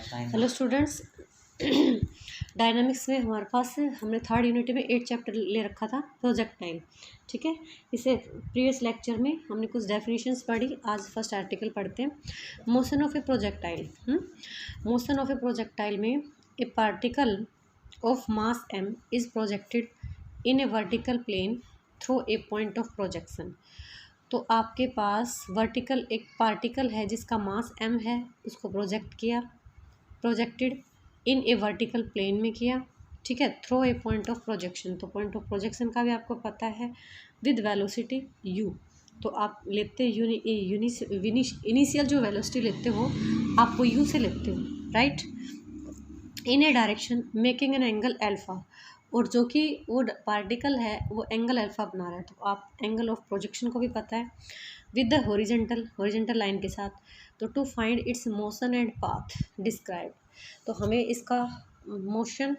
Hello students, dynamics में हमारे पास हमने थर्ड यूनिट में 8 चैप्टर ले रखा था प्रोजेक्टाइल। ठीक है, इसे प्रीवियस लेक्चर में हमने कुछ डेफिनेशंस पढ़ी। आज फर्स्ट आर्टिकल पढ़ते हैं। Motion of a projectile. Motion of a projectile में a particle of mass m is projected in a vertical plane through a point of projection. तो आपके पास वर्टिकल एक पार्टिकल है जिसका मास m है, उसको projected in a vertical plane में किया। ठीक है, through a point of projection. तो पॉइंट ऑफ प्रोजेक्शन का भी आपको पता है, विद वेलोसिटी u। तो आप लेते इनिशियल जो वेलोसिटी लेते हो आप वो u से लेते हो, right. In A direction making an angle alpha, और जो कि वो पार्टिकल है वो एंगल अल्फा बना रहा है। तो आप एंगल ऑफ प्रोजेक्शन को भी पता है, विद द हॉरिजेंटल लाइन के साथ। तो to find its motion and path describe. तो हमें इसका मोशन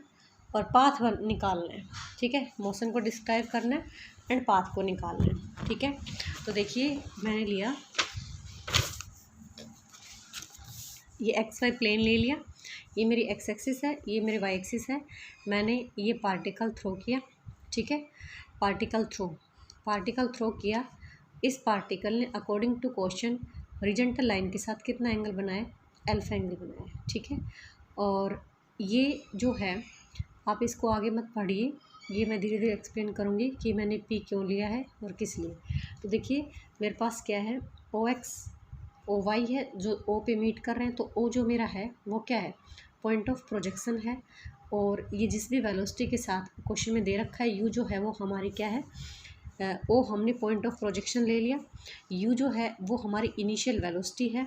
और पाथ निकालना है। ठीक है, मोशन को डिस्क्राइब करना है एंड पाथ को निकालना है। ठीक है, तो देखिए मैंने लिया ये एक्स वाई प्लेन ले लिया, ये मेरी एक्स एक्सिस है, ये मेरी वाई एक्सिस है। मैंने ये पार्टिकल थ्रो किया। ठीक है, पार्टिकल थ्रो किया। इस पार्टिकल ने according to question horizontal line के साथ कितना एंगल बनाया, अल्फा एंगल बनाया। ठीक है, और ये जो है आप इसको आगे मत पढ़िए, ये मैं धीरे धीरे एक्सप्लेन करूँगी कि मैंने पी क्यों लिया है और किस लिए। तो देखिए मेरे पास क्या है, ओ एक्स ओ वाई है जो ओ पे मीट कर रहे हैं। तो ओ जो मेरा है वो क्या है, पॉइंट ऑफ प्रोजेक्शन है। और ये जिस भी वेलोसिटी के साथ क्वेश्चन में दे रखा है यू जो है वो हमारी क्या है, ओ हमने पॉइंट ऑफ प्रोजेक्शन ले लिया। यू जो है वो हमारी इनिशियल वेलोसिटी है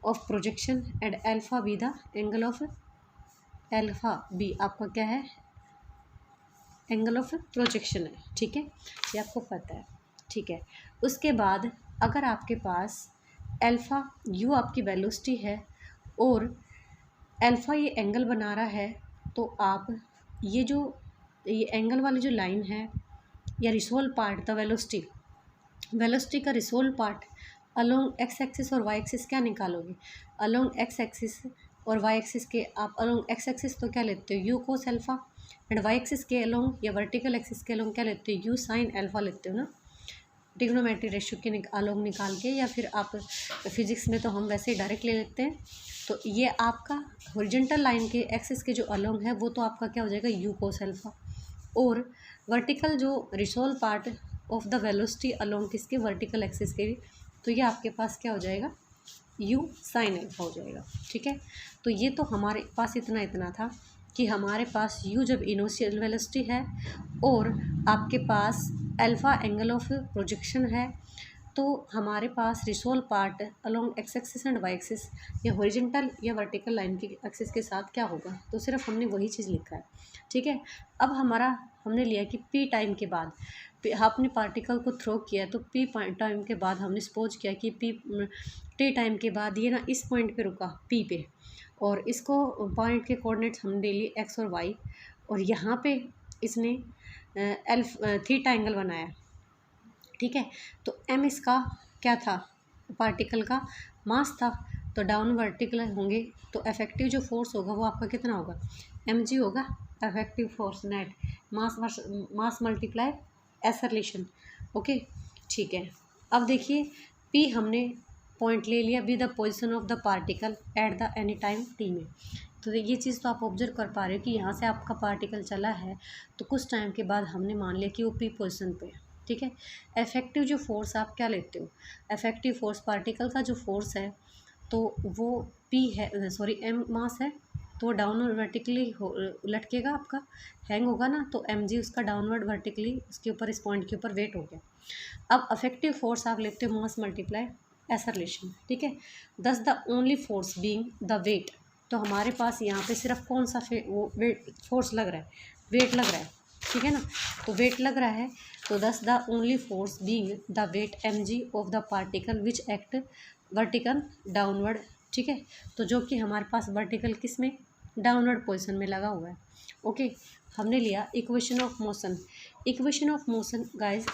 of projection and alpha be the angle of alpha be आपका क्या है, एंगल ऑफ प्रोजेक्शन है। ठीक है, ये आपको पता है। ठीक है, उसके बाद अगर आपके पास अल्फ़ा यू आपकी वेलोसिटी है और अल्फ़ा ये एंगल बना रहा है, तो आप ये एंगल वाली जो लाइन है या रिसोल्व पार्ट द वेलोसिटी का resolve part along X axis और वाई एक्सिस क्या निकालोगे, अलोंग एक्स एक्सिस और वाई एक्सिस के। आप अलोंग एक्स एक्सिस तो क्या लेते हो, U cos alpha, and Y axis के अलोंग या वर्टिकल एक्सिस के अलोंग क्या लेते हो, यू साइन अल्फ़ा लेते हो ना, ट्रिग्नोमेट्री रेशियो के अलोंग निकाल के। या फिर आप फिजिक्स में तो हम वैसे ही डायरेक्ट ले लेते हैं। तो ये आपका हॉरिजॉन्टल लाइन के एक्सिस के जो अलोंग है वो तो आपका क्या हो जाएगा, यू कोस अल्फ़ा। और वर्टिकल जो resolve part of the velocity along किसके, वर्टिकल एक्सिस के भी, तो ये आपके पास क्या हो जाएगा, यू साइन अल्फ़ा हो जाएगा। ठीक है, तो ये तो हमारे पास इतना था कि हमारे पास u जब इनिशियल वेलोसिटी है और आपके पास अल्फ़ा एंगल ऑफ प्रोजेक्शन है, तो हमारे पास resolve part along X axis and Y axis या हॉरिजॉन्टल या वर्टिकल लाइन की एक्सिस के साथ क्या होगा। तो सिर्फ हमने वही चीज़ लिखा है। ठीक है, अब हमने लिया कि p टाइम के बाद आपने पार्टिकल को थ्रो किया, तो p टाइम के बाद हमने सपोज किया कि t टाइम के बाद ये ना इस पॉइंट पे रुका p पे, और इसको पॉइंट के कोऑर्डिनेट्स हमने ले लिए एक्स और वाई, और यहाँ पे इसने थीटा एंगल बनाया। ठीक है, तो m इसका क्या था, पार्टिकल का मास था। तो डाउन वर्टिकल होंगे तो इफेक्टिव जो फोर्स होगा वो आपका कितना होगा, mg होगा, इफेक्टिव फोर्स नेट मास मल्टीप्लाई एक्सेलरेशन। ओके, ठीक है। अब देखिए p हमने पॉइंट ले लिया with the position of the particle at the any time t में। तो ये चीज़ तो आप ऑब्जर्व कर पा रहे हो कि यहाँ से आपका पार्टिकल चला है तो कुछ टाइम के बाद हमने मान लिया कि वो p पोजीशन पे है। ठीक है, इफेक्टिव जो फोर्स आप क्या लेते हो, इफेक्टिव फोर्स पार्टिकल का जो फोर्स है तो वो p है, m मास है, तो वो डाउनवर्ड वर्टिकली लटकेगा, आपका हैंग होगा ना, तो mg उसका डाउनवर्ड वर्टिकली उसके ऊपर इस पॉइंट के ऊपर वेट हो गया। अब इफेक्टिव फोर्स आप लेते हो मास मल्टीप्लाई एक्सेलरेशन। ठीक है, thus the only force being the weight. तो हमारे पास यहाँ पे सिर्फ कौन सा वेट फोर्स लग रहा है, वेट लग रहा है। ठीक है ना, तो वेट लग रहा है, तो thus the only force being the weight mg of the particle which act vertical downward. ठीक है, तो जो कि हमारे पास वर्टिकल किस में, डाउनवर्ड पोजीशन में लगा हुआ है। ओके, हमने लिया equation of motion. Equation of motion guys,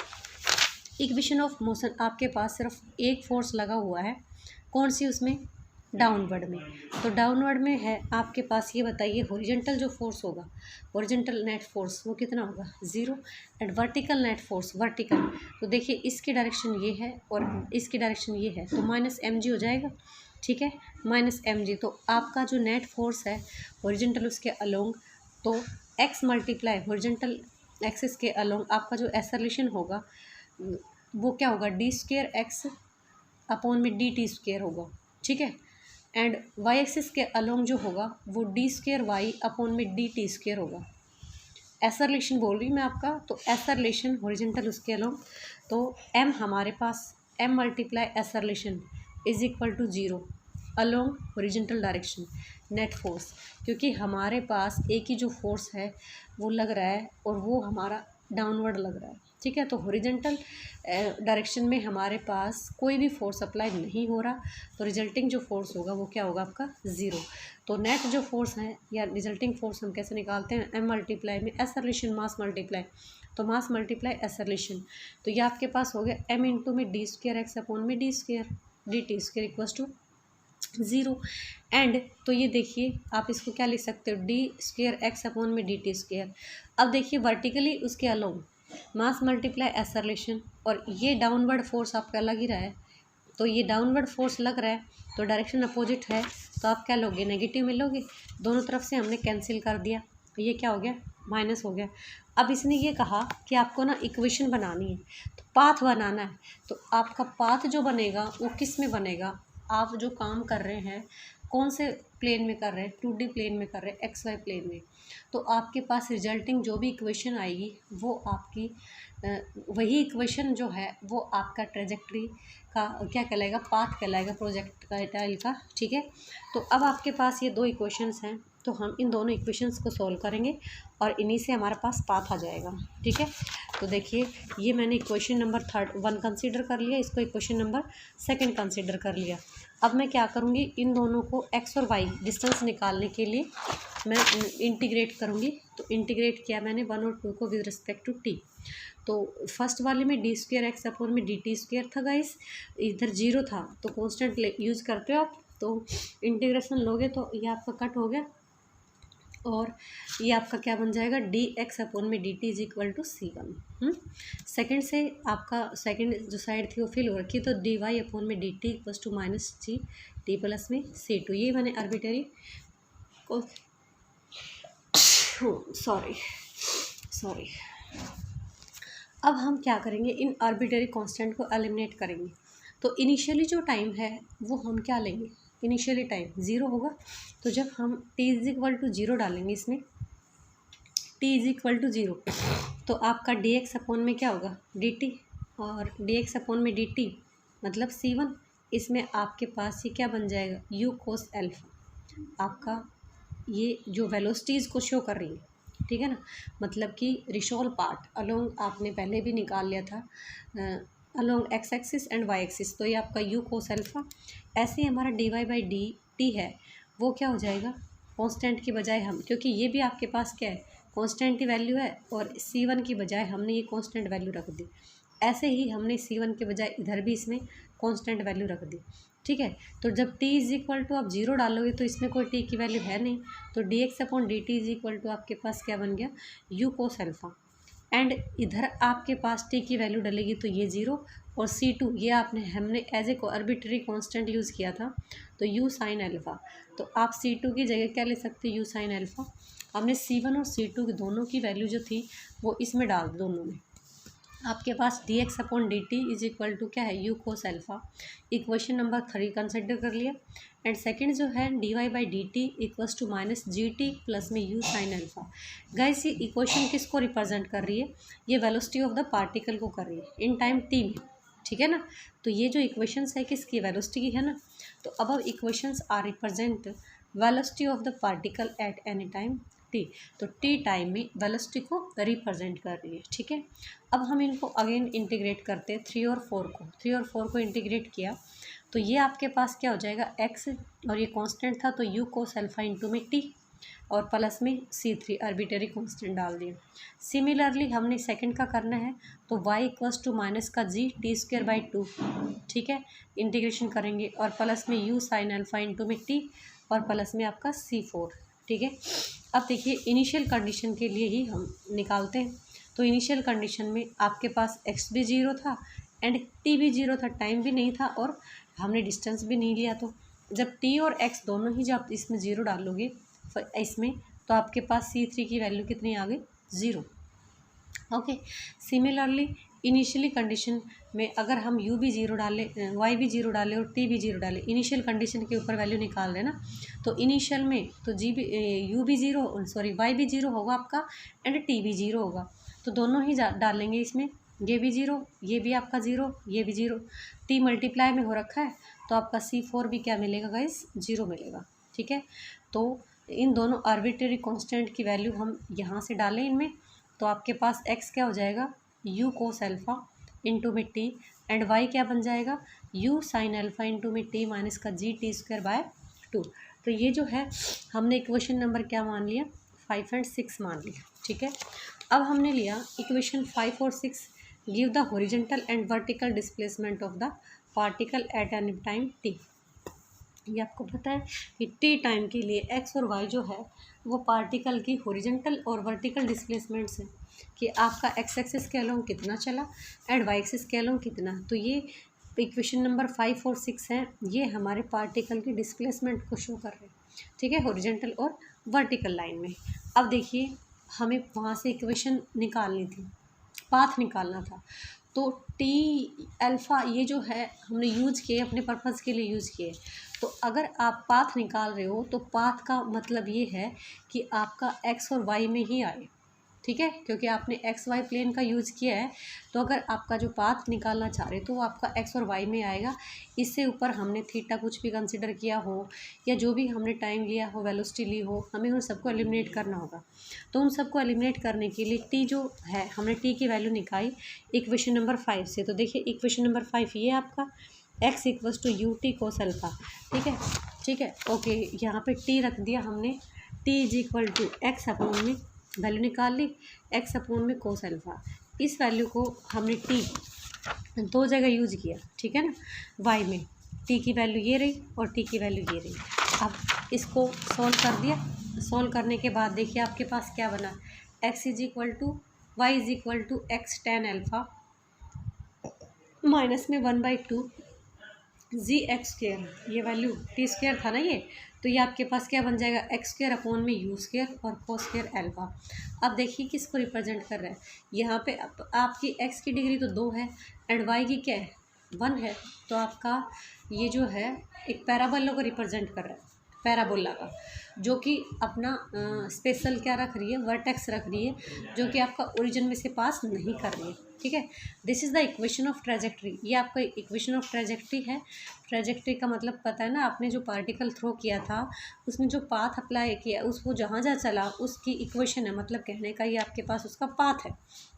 equation of motion आपके पास सिर्फ एक फोर्स लगा हुआ है, कौन सी, उसमें डाउनवर्ड में। तो डाउनवर्ड में है आपके पास, ये बताइए हॉरिजॉन्टल जो फोर्स होगा, हॉरिजॉन्टल नेट फोर्स वो कितना होगा 0, and vertical net force vertical, तो देखिए इसकी डायरेक्शन ये है और इसकी डायरेक्शन ये है, तो माइनस एम जी हो जाएगा, ठीक है, माइनस एम जी। तो आपका जो नेट फोर्स है हॉरिजॉन्टल उसके अलोंग, तो एक्स मल्टीप्लाई हॉरिजॉन्टल एक्सिस के अलोंग आपका जो एक्सेलरेशन होगा वो क्या होगा, डी स्क्वेयर एक्स अपॉन में डी टी स्क्वेयर होगा, ठीक है, एंड वाई एक्सिस के अलोंग जो होगा वो डी स्क्वेयर वाई अपॉन में डी टी स्क्वेयर होगा। एक्सेलरेशन बोल रही हूँ मैं आपका, तो एक्सेलरेशन हॉरिजॉन्टल उसके अलोंग, तो एम हमारे पास M multiply acceleration is equal to 0 along horizontal direction net force, क्योंकि हमारे पास एक ही जो फोर्स है वो लग रहा है और वो हमारा डाउनवर्ड लग रहा है, ठीक है। तो हॉरिजॉन्टल डायरेक्शन में हमारे पास कोई भी फोर्स अप्लाई नहीं हो रहा, तो रिजल्टिंग जो फोर्स होगा वो क्या होगा आपका 0। तो नेट जो फोर्स है या रिजल्टिंग फोर्स हम कैसे निकालते हैं, एम मल्टीप्लाई में एक्सेलरेशन मास मल्टीप्लाई, तो मास मल्टीप्लाई एक्सेलरेशन, तो ये आपके पास हो गया एम इंटू में डी स्क्वेयर एक्स अपॉन में D square D T square equals to 0। And तो ये देखिए आप इसको क्या लिख सकते हो, डी स्क्वेयर एक्स अपॉन में डी टी स्क्वेयर। अब देखिए वर्टिकली उसके अलोंग मास मल्टीप्लाई एक्सेलरेशन, और ये डाउनवर्ड फोर्स आपका लग ही रहा है, तो ये डाउनवर्ड फोर्स लग रहा है तो डायरेक्शन अपोजिट है, तो आप क्या लोगे, नेगेटिव में लोगे, दोनों तरफ से हमने कैंसिल कर दिया, ये क्या हो गया माइनस हो गया। अब इसने ये कहा कि आपको ना इक्वेशन बनानी है, तो पाथ बनाना है, तो आपका पाथ जो बनेगा वो किस में बनेगा, आप जो काम कर रहे हैं कौन से प्लेन में कर रहे हैं, 2D प्लेन में कर रहे हैं, एक्स वाई प्लेन में, तो आपके पास रिजल्टिंग जो भी इक्वेशन आएगी वो आपकी वही इक्वेशन जो है वो आपका ट्रेजेक्ट्री का क्या कहलाएगा, पाथ कहलाएगा प्रोजेक्टाइल का, ठीक है। तो अब आपके पास ये दो इक्वेशंस हैं, तो हम इन दोनों इक्वेशंस को सॉल्व करेंगे और इन्हीं से हमारे पास पाथ आ जाएगा, ठीक है। तो देखिए ये मैंने इक्वेशन नंबर 1 कंसीडर कर लिया, इसको इक्वेशन नंबर 2 कंसीडर कर लिया। अब मैं क्या करूँगी, इन दोनों को एक्स और वाई डिस्टेंस निकालने के लिए मैं इंटीग्रेट करूँगी। तो इंटीग्रेट किया मैंने 1 और 2 को विद रिस्पेक्ट टू टी। तो फर्स्ट वाले में डी स्क्वेयर एक्स अपॉन में डी टी स्क्वेयर था गाइस, इधर 0 था, तो कॉन्स्टेंट यूज़ करते हो आप, तो इंटीग्रेशन लोगे तो ये आपका कट हो गया और ये आपका क्या बन जाएगा, डी एक्स अपॉन में D T is equal to C1। Second से आपका सेकेंड जो साइड थी वो फिल हो रखी, तो डी वाई अपॉन में D T equal to minus G T plus में C2। ये मैंने आर्बिटरी को सॉरी अब हम क्या करेंगे, इन आर्बिटरी कांस्टेंट को एलिमिनेट करेंगे। तो इनिशियली जो टाइम है वो हम क्या लेंगे, इनिशियली टाइम 0 होगा, तो जब हम t इज इक्वल टू 0 डालेंगे इसमें, t इज इक्वल टू 0, तो आपका डी एक्स अपॉन में क्या होगा dt, और डी एक्स अपॉन में dt मतलब C1, इसमें आपके पास ये क्या बन जाएगा u कोस एल्फा, आपका ये जो वेलोसिटीज़ को शो कर रही है, ठीक है ना, मतलब कि रिशोल पार्ट अलोंग आपने पहले भी निकाल लिया था along X axis and Y axis, तो ये आपका यू कोस अल्फा। ऐसे ही हमारा D Y by D T है वो क्या हो जाएगा, कांस्टेंट की बजाय हम, क्योंकि ये भी आपके पास क्या है कांस्टेंट की वैल्यू है, और C1 की बजाय हमने ये कांस्टेंट वैल्यू रख दी, ऐसे ही हमने C1 के बजाय इधर भी इसमें कांस्टेंट वैल्यू रख दी, ठीक है। तो जब t इज इक्वल टू आप 0 डालोगे तो इसमें कोई t की वैल्यू है नहीं, तो D X upon D T is equal to आपके पास क्या बन गया u कोस अल्फा, एंड इधर आपके पास t की वैल्यू डलेगी तो ये 0, और C2 ये हमने as a arbitrary constant use किया था, तो u साइन अल्फ़ा, तो आप C2 की जगह क्या ले सकते हो u साइन अल्फ़ा। हमने C1 और C2 की दोनों की वैल्यू जो थी वो इसमें डाल दी, दोनों में आपके पास D X upon D T is equal to क्या है U cos alpha, equation number 3 consider कर लिया, एंड सेकंड जो है D Y by D T equals to minus G T plus में यू साइन अल्फ़ा। गाइस ये equation किसको represent कर रही है, ये वेलोसिटी ऑफ द पार्टिकल को कर रही है इन टाइम टी में, ठीक है ना। तो ये जो इक्वेशंस है किसकी, वेलोसिटी की है ना। तो अब equations are represent velocity of the particle at any time t, तो टी टाइम में वेलोसिटी को रिप्रेजेंट कर रही है, ठीक है। अब हम इनको अगेन इंटीग्रेट करते हैं 3 और 4 को इंटीग्रेट किया, तो ये आपके पास क्या हो जाएगा x, और ये कांस्टेंट था तो u कोस अल्फ़ा इंटू में t, और प्लस में C3 आर्बिट्रेरी कांस्टेंट डाल दिए। सिमिलरली हमने सेकंड का करना है, तो y इक्वल्स टू माइनस का g t²/2, ठीक है, इंटीग्रेशन करेंगे और प्लस में u sin अल्फा इंटू में t और प्लस में आपका C4, ठीक है। अब देखिए इनिशियल कंडीशन के लिए ही हम निकालते हैं। तो इनिशियल कंडीशन में आपके पास x भी 0 था एंड t भी 0 था, टाइम भी नहीं था और हमने डिस्टेंस भी नहीं लिया। तो जब t और x दोनों ही जब इसमें 0 डालोगे इसमें, तो आपके पास C3 की वैल्यू कितनी आ गई, 0। ओके, सिमिलरली इनिशियली कंडीशन में अगर हम u भी 0 डालें, y भी 0 डालें और t भी 0 डालें, इनिशियल कंडीशन के ऊपर वैल्यू निकाल रहे हैं ना, तो इनिशियल में तो u भी 0, सॉरी y भी 0 होगा आपका एंड t भी 0 होगा। तो दोनों ही डालेंगे इसमें, ये भी 0, ये भी आपका 0, ये भी 0, t मल्टीप्लाई में हो रखा है तो आपका C4 भी क्या मिलेगा गाइस, 0 मिलेगा, ठीक है। तो इन दोनों आर्बिट्रेरी कांस्टेंट की वैल्यू हम यहाँ से डालें इनमें, तो आपके पास x क्या हो जाएगा, u कोस अल्फ़ा इंटू में t एंड y क्या बन जाएगा, u साइन अल्फ़ा इंटू में t माइनस का g t²/2। तो ये जो है हमने इक्वेशन नंबर क्या मान लिया, 5 और 6 मान लिया, ठीक है। अब हमने लिया इक्वेशन 5 और 6, give the horizontal and vertical displacement of the particle at any time t। ये आपको पता है कि t टाइम के लिए x और y जो है वो पार्टिकल की हॉरिजॉन्टल और वर्टिकल डिस्प्लेसमेंट्स हैं, कि आपका x एक्सिस के अलोंग कितना चला एंड y एक्सिस के अलोंग कितना। तो ये इक्वेशन नंबर 5 और 6 हैं, ये हमारे पार्टिकल की डिस्प्लेसमेंट को शो कर रहे हैं, ठीक है, हॉरिजॉन्टल और वर्टिकल लाइन में। अब देखिए हमें वहाँ से इक्वेशन निकालनी थी, पाथ निकालना था। तो टी अल्फ़ा ये जो है हमने यूज़ किए, अपने पर्पज़ के लिए यूज़ किए। तो अगर आप पाथ निकाल रहे हो तो पाथ का मतलब ये है कि आपका एक्स और वाई में ही आए, ठीक है, क्योंकि आपने एक्स वाई प्लेन का यूज़ किया है। तो अगर आपका जो पाथ निकालना चाह रहे तो वो आपका एक्स और वाई में आएगा। इससे ऊपर हमने थीटा कुछ भी कंसिडर किया हो या जो भी हमने टाइम लिया हो, वेलोसिटी ली हो, हमें उन सबको एलिमिनेट करना होगा। तो उन सबको एलिमिनेट करने के लिए टी जो है, हमने टी की वैल्यू निकाली इक्वेशन नंबर 5 से। तो देखिए इक्वेशन नंबर 5 ये आपका x equals to u t cos alpha, ठीक है, ठीक है, ओके। यहाँ पे t रख दिया हमने, t is equal to x upon में वैल्यू निकाल ली, x अपॉन में कोस अल्फ़ा। इस वैल्यू को हमने t दो जगह यूज किया, ठीक है ना, y में t की वैल्यू ये रही और t की वैल्यू ये रही। अब इसको सॉल्व कर दिया, सॉल्व करने के बाद देखिए आपके पास क्या बना, x is equal to y is equal to x tan alpha minus में 1/2 जी एक्स स्क्र, ये वैल्यू टी स्क्र था ना ये, तो ये आपके पास क्या बन जाएगा, एक्स स्क्र अपॉन में यू स्क्र और कोस स्क्र अल्फ़ा। अब देखिए किसको रिप्रेजेंट कर रहा है, यहाँ पे आपकी एक्स की डिग्री तो 2 है एंड वाई की क्या है, 1 है। तो आपका ये जो है एक पैराबोला को रिप्रेजेंट कर रहा है, पैराबोला का, जो कि अपना स्पेशल क्या रख रही है, वर्टेक्स रख रही है, जो कि आपका ओरिजिन में से पास नहीं कर रही है, ठीक है। This is the equation of trajectory, ये आपका इक्वेशन ऑफ ट्रेजेक्ट्री है। ट्रेजेक्ट्री का मतलब पता है ना, आपने जो पार्टिकल थ्रो किया था उसमें जो पाथ अप्लाई किया उस वो जहाँ जहाँ चला उसकी इक्वेशन है, मतलब कहने का ये आपके पास उसका पाथ है,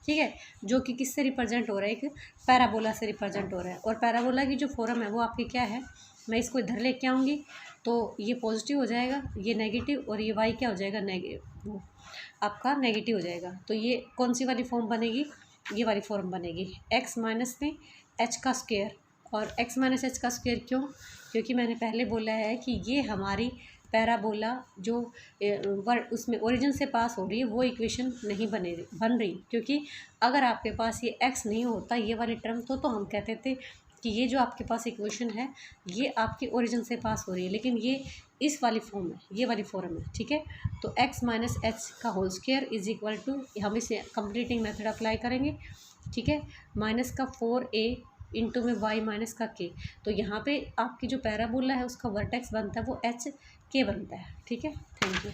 ठीक है, जो कि किससे रिप्रेजेंट हो रहा है, एक पैराबोला से रिप्रेजेंट हो रहा है। और पैराबोला की जो फॉर्म है वो आपकी क्या है, मैं इसको इधर लेके आऊँगी तो ये पॉजिटिव हो जाएगा, ये नेगेटिव, और ये वाई क्या हो जाएगा, नेगेटिव, आपका नेगेटिव हो जाएगा। तो ये कौन सी वाली फॉर्म बनेगी, ये वाली फॉर्म बनेगी, x माइनस में h का स्क्वायर। और x माइनस एच का स्क्वायर क्यों, क्योंकि मैंने पहले बोला है कि ये हमारी पैराबोला जो उसमें ओरिजिन से पास हो रही है वो इक्वेशन नहीं बन रही, क्योंकि अगर आपके पास ये x नहीं होता ये वाली टर्म तो हम कहते थे कि ये जो आपके पास इक्वेशन है ये आपकी ओरिजिन से पास हो रही है, लेकिन ये इस वाली फॉर्म है, ये वाली फॉर्म है, ठीक है। तो x माइनस एच का whole square is equal to, हम इसे कंप्लीटिंग मेथड अप्लाई करेंगे, ठीक है, माइनस का 4a इंटू में y माइनस का k। तो यहाँ पे आपकी जो पैराबोला है उसका वर्टेक्स बनता है वो h k बनता है, ठीक है। Thank you.